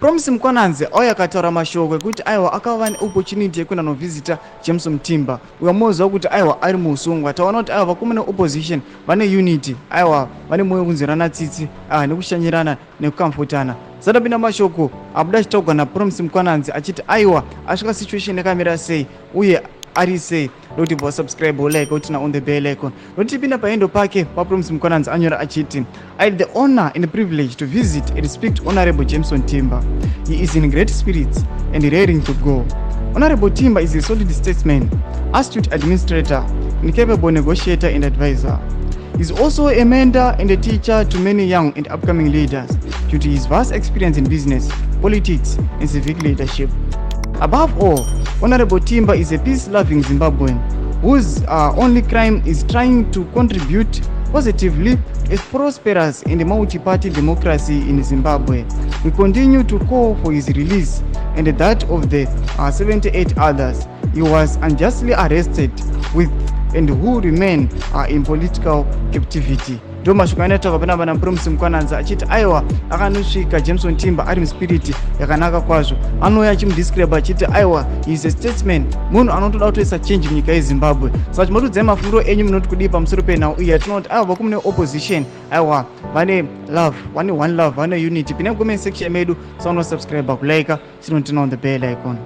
Promise Mkwananzi akataura mashoko ekuti aiwa akava neopportunity yekuenda novhizita Jameson Timba. Ukamuzwa kuti aiwa ari muusungwa. Taona kuti aiwa vakomana opposition vane unity, aiwa vane mwoyo kunzwirana tsitsi, nekushanyirana nekukamfutana. Zadapinda mashoko abuda achitaurwa naPromise Mkwananzi achiti aiwa asvika situation yakamira sei uye ari sei. Loti subscribe like kuti na on the bell icon. Loti pinda paendo pake paPromise Mkwananzi anyora achiti I had the honor and the privilege to visit and speak to Honorable Jameson Timba. He is in great spirits and raring to go. Honorable Timba is a solid statesman, astute administrator, and capable negotiator and advisor. He is also a mentor and a teacher to many young and upcoming leaders due to his vast experience in business, politics, and civic leadership. Above all, Honorable Timba is a peace-loving Zimbabwean whose only crime is trying to contribute positively to a prosperous and multi-party democracy in Zimbabwe. We continue to call for his release and that of the 78 others he was unjustly arrested with and who remain in political captivity. Ndo mashoko anataurwa panapa naPromise Mkwananzi achiti aiwa akanosvika Jameson Timba ari muspiriti yakanaka kwazvo. Anouya achimudescribe achiti aiwa he is a statesman, munhu anotoda kutoisa change munyika yeZimbabwe. Saka chimotudzai mafungiro enyu munoti kudii pamusoro penhau iyi yatinoona kuti aiwa vakomune opposition aiwa vane love, vane one love, vane unity. Pinai comment section medu, sauna subscribe, kulike, chinotina on the bell icon.